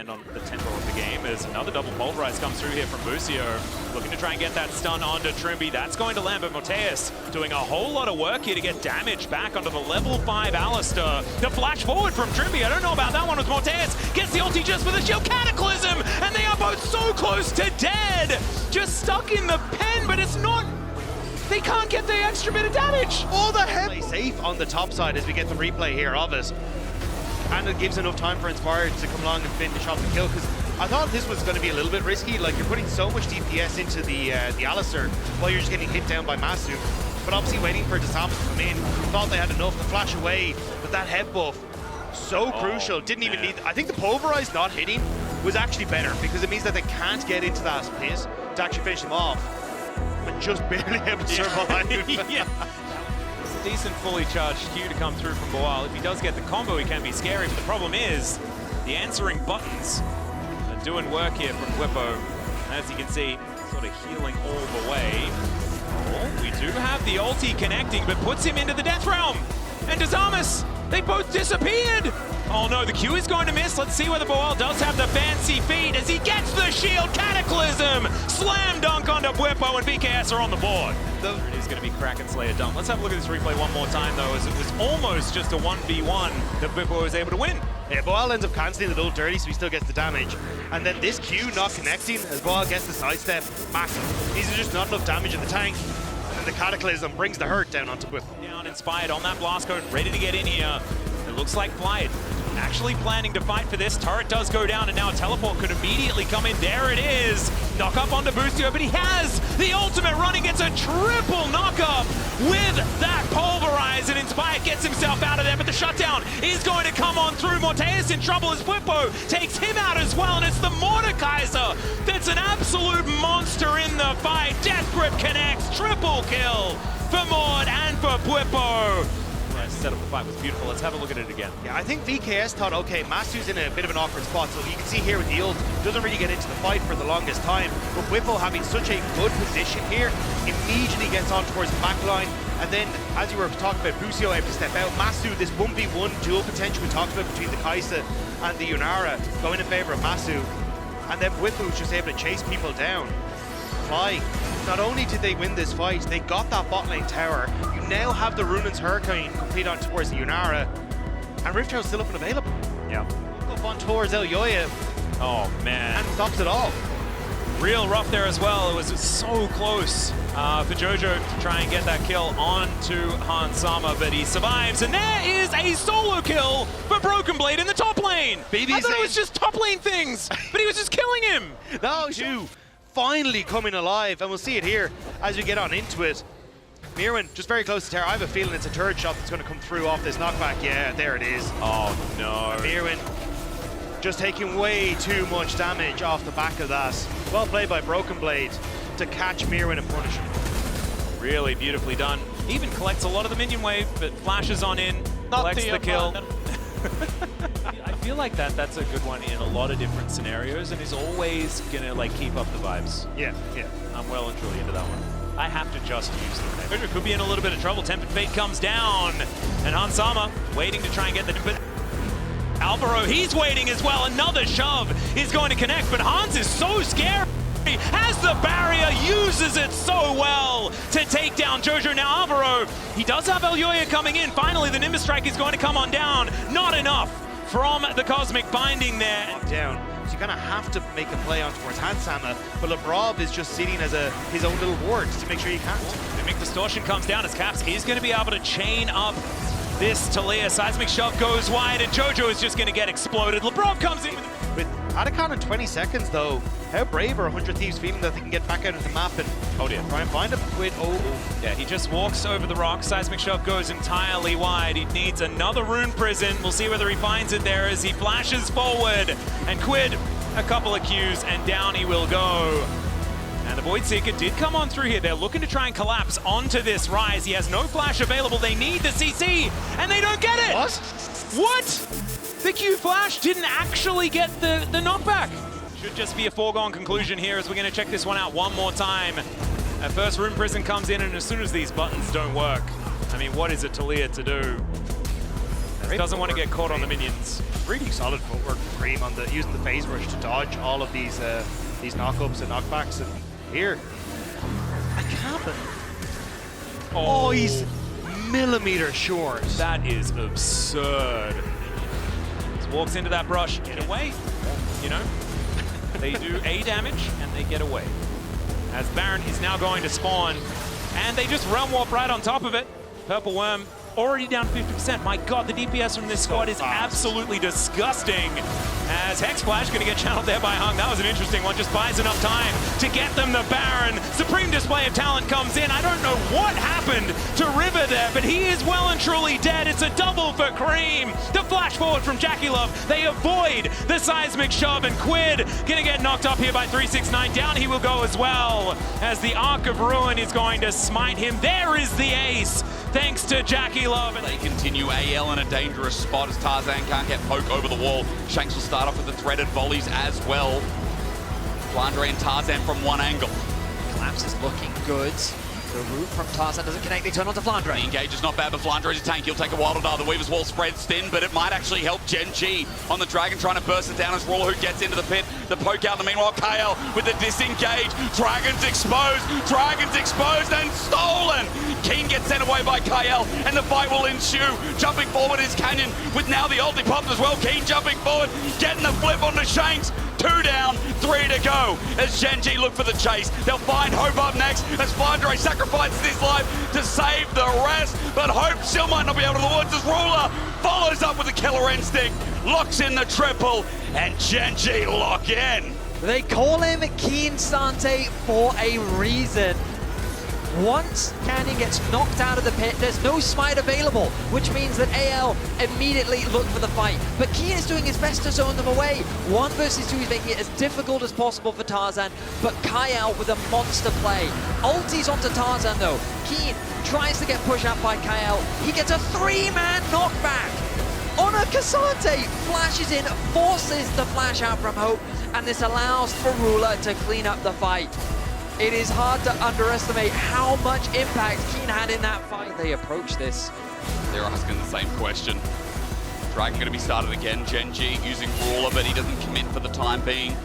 depend on the tempo of the game as another double pulverize comes through here from Busio. Looking to try and get that stun onto Trimby. That's going to land, but Morteus doing a whole lot of work here to get damage back onto the level 5 Alistair. The flash forward from Trimby, I don't know about that one with Morteus. Gets the ulti just for the shield. Cataclysm! And they are both so close to dead! Just stuck in the pen, but it's not... They can't get the extra bit of damage! All the head play safe on the top side as we get the replay here of it. And it gives enough time for Inspired to come along and finish off the kill, because I thought this was going to be a little bit risky. Like, you're putting so much DPS into the Alistair while you're just getting hit down by Massu. But obviously waiting for Disarmus to come in, thought they had enough to flash away, but that head buff, so crucial. Didn't even need... I think the Pulverize not hitting was actually better, because it means that they can't get into that pit to actually finish them off. But just barely able to survive. Yeah. Decent fully charged Q to come through from Boal. If he does get the combo, he can be scary, but the problem is the answering buttons are doing work here from Bwipo. As you can see, sort of healing all the way. Oh, we do have the ulti connecting, but puts him into the death realm. And Disarmus, they both disappeared. Oh no, the Q is going to miss. Let's see whether Boal does have the fancy feet as he gets the shield. Cataclysm! Slam dunk onto Bwipo, and BKS are on the board. It is going to be Kraken Slayer dunk. Let's have a look at this replay one more time though, as it was almost just a 1v1 that Bwipo was able to win. Yeah, Boal ends up cancelling the little dirty, so he still gets the damage. And then this Q not connecting as Boal gets the sidestep, massive. These are just not enough damage in the tank. And then the Cataclysm brings the hurt down onto Bwipo. Down Inspired on that blast code, ready to get in here. It looks like Blythe actually planning to fight for this. Turret does go down, and now a teleport could immediately come in. There it is. Knock up onto Busio, but he has the ultimate running. Gets a triple knock up with that pulverize, and Inspired gets himself out of there, but the shutdown is going to come on through. Morteus in trouble as Bwipo takes him out as well, and it's the MORDEKAISER that's an absolute monster in the fight. Death Grip connects, triple kill for Mord and for Bwipo. Set up the fight was beautiful. Let's have a look at it again. Yeah, I think VKS thought, okay, Massu's in a bit of an awkward spot, so you can see here with the ult, doesn't really get into the fight for the longest time, but Bwipo having such a good position here, immediately gets on towards the back line, and then, as you were talking about, Busio able to step out. Massu, this 1v1 dual potential we talked about between the Kaisa and the Yunara, going in favor of Massu, and then Bwipo was just able to chase people down. Flying. Not only did they win this fight, they got that bot lane tower. You now have the Runan's Hurricane complete on towards the Yunara, and Rift Trail's still up and available. Yeah. Up on towards El Yoya. Oh man. And stops it all. Real rough there as well. It was so close for Jojo to try and get that kill onto Hansama, but he survives, and there is a solo kill for BrokenBlade in the top lane. I thought it was just top lane things, but he was just killing him. No, Shu finally coming alive, and we'll see it here as we get on into it. Myrwn just very close to tower. I have a feeling it's a turret shot that's going to come through off this knockback. Yeah, there it is. Oh no. Myrwn just taking way too much damage off the back of that. Well played by BrokenBlade to catch Myrwn and punish him. Really beautifully done. Even collects a lot of the minion wave, but flashes on in, collects the kill. I feel like that's a good one in a lot of different scenarios, and is always gonna like keep up the vibes. Yeah, yeah. I'm well and truly into that one. I have to just use the Jojo could be in a little bit of trouble. Tempered Fate comes down, and Hansama waiting to try and get the... But Alvaro, he's waiting as well. Another shove is going to connect, but Hans is so scared. Has the barrier, uses it so well to take down Jojo. Now Alvaro, he does have El Yoya coming in. Finally, the Nimbus Strike is going to come on down. Not enough from the Cosmic Binding there. Down. So you kind of have to make a play on towards Hansama, but Lebrob is just sitting as his own little ward to make sure you can't. Mimic Distortion comes down as Caps is going to be able to chain up this Talia. Seismic Shove goes wide, and Jojo is just going to get exploded. Lebrob comes in with Atacon in 20 seconds though. How brave are 100 Thieves feeling that they can get back out of the map and try and find him? Quid, Yeah, he just walks over the rock. Seismic Shove goes entirely wide. He needs another Rune Prison. We'll see whether he finds it there as he flashes forward. And Quid, a couple of Qs, and down he will go. And the Void Seeker did come on through here. They're looking to try and collapse onto this Rise. He has no flash available. They need the CC, and they don't get it! What? The Q flash didn't actually get the knockback. Should just be a foregone conclusion here as we're going to check this one out one more time. At first, Rune Prison comes in, and as soon as these buttons don't work, I mean, what is a Talia to do? Great doesn't want to footwork get caught from on the Creme. minions. Really solid footwork from Creme on using the phase rush to dodge all of these knockups and knockbacks. And here, I can't believe. Oh, he's millimeter short. That is absurd. Just walks into that brush, get away. You know, they do A damage and they get away. As Baron is now going to spawn, and they just realm warp right on top of it. Purple Worm already down 50%. My God, the DPS from this squad is absolutely disgusting. As Hex Flash going to get channeled there by Hung. That was an interesting one. Just buys enough time to get them the Baron. Supreme display of talent comes in. I don't know what happened to River there, but he is well and truly dead. It's a double for Creme. The flash forward from Jackie Love. They avoid the seismic shove, and Quid going to get knocked up here by 369. Down he will go as well, as the Arc of Ruin is going to smite him. There is the ace, thanks to Jackie Love. They continue. AL in a dangerous spot as Tarzan can't get poke over the wall. Shanks will start off with the threaded volleys as well. Flandre and Tarzan from one angle. Collapse is looking good. The root from Tarzan doesn't connect, they turn on to Flandre. The engage is not bad, but Flandre is a tank. He'll take a while to die. The Weaver's Wall spreads thin, but it might actually help Gen.G on the Dragon, trying to burst it down as Ruler, who gets into the pit. The poke out, and meanwhile, KL with the disengage. Dragon's exposed and stolen! Keen gets sent away by KL, and the fight will ensue. Jumping forward is Canyon, with now the ulti popped as well. Keen jumping forward, getting the flip onto Shanks. 2 down, 3 to go as Gen.G look for the chase. They'll find Hope up next as Flandre sacrifices his life to save the rest, but Hope still might not be able to the woods as Ruler follows up with a killer instinct, locks in the triple, and Gen.G lock in. They call him Keen Sante for a reason. Once Canyon gets knocked out of the pit, there's no smite available, which means that AL immediately look for the fight. But Keen is doing his best to zone them away. 1 versus 2 is making it as difficult as possible for Tarzan, but Kyle with a monster play. Ultis onto Tarzan though. Keen tries to get pushed out by Kyle. He gets a 3-man knockback on a Cassante. Flashes in, forces the flash out from Hope, and this allows for Ruler to clean up the fight. It is hard to underestimate how much impact Keen had in that fight. They approach this. They're asking the same question. Dragon going to be started again. Gen.G using Ruler, but he doesn't commit for the time being.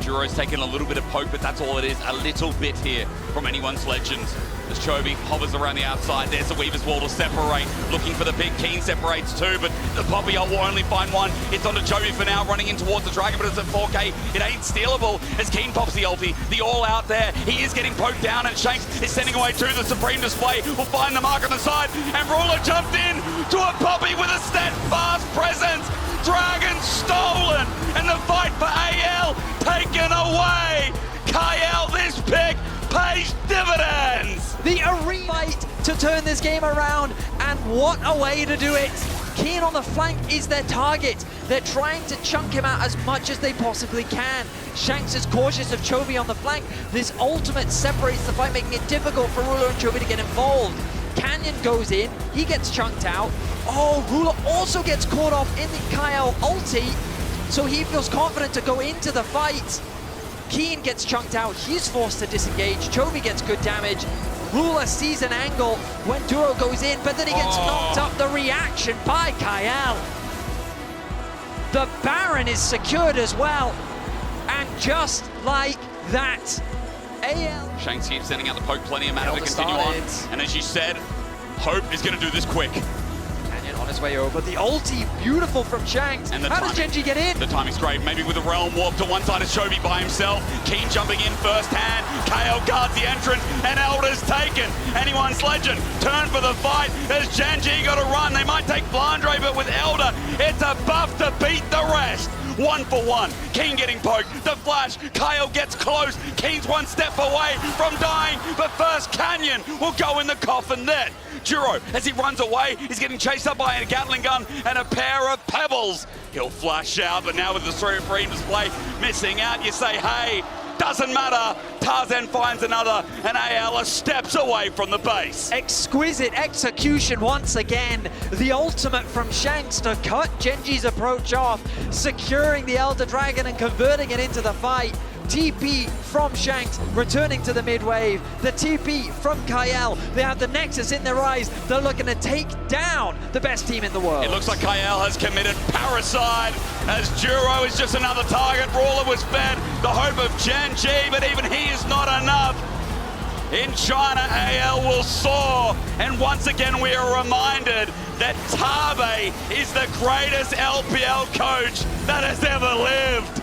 Juro's taking a little bit of poke, but that's all it is. A little bit here from anyone's legends. As Chovy hovers around the outside, there's the Weaver's Wall to separate. Looking for the pick. Keen separates too, but the Poppy will only find one. It's onto Chovy for now, running in towards the Dragon, but it's at 4K. It ain't stealable as Keen pops the ulti. The all out there. He is getting poked down, and Shanks is sending away to the Supreme display. Will find the mark on the side, and Ruler jumped in to a Poppy with a steadfast presence. Dragon stolen, and the fight for AL taken away. KL, this pick pays dividends. The arena fight to turn this game around, and what a way to do it. Keen on the flank is their target. They're trying to chunk him out as much as they possibly can. Shanks is cautious of Chovy on the flank. This ultimate separates the fight, making it difficult for Ruler and Chovy to get involved. Canyon goes in, he gets chunked out. Oh, Ruler also gets caught off in the Kyle ulti, so he feels confident to go into the fight. Keen gets chunked out, he's forced to disengage. Chovy gets good damage. Ruler sees an angle when Duro goes in, but then he gets knocked up. The reaction by Kyle. The Baron is secured as well. And just like that, AL. Shanks keeps sending out the poke, plenty of mana to continue on. And as you said, Hope is going to do this quick. Canyon on his way over. The ulti, beautiful from Shanks. And how does Gen.G get in? The timing's great. Maybe with a realm warp to one side of Chovy by himself. Keen jumping in first hand. KL guards the entrance, and Elder's taken. Anyone's legend turn for the fight as Gen.G got to run. They might take Flandre, but with Elder, it's a buff to beat the rest. 1 for 1. Keen getting poked. The flash. Kyle gets close. Keen's 1 step away from dying, but first Canyon will go in the coffin then. Juro, as he runs away, he's getting chased up by a Gatling gun and a pair of pebbles. He'll flash out, but now with the Supreme display missing out, you say, hey, doesn't matter. Tarzan finds another, and AL steps away from the base. Exquisite execution once again. The ultimate from Shanks to cut Gen.G's approach off, securing the Elder Dragon and converting it into the fight. TP from Shanks, returning to the mid wave. The TP from Kael. They have the Nexus in their eyes. They're looking to take down the best team in the world. It looks like Kael has committed parricide as Duro is just another target. Rawler was fed the hope of Gen.G, but even he is not enough. In China, AL will soar, and once again we are reminded that Tabe is the greatest LPL coach that has ever lived.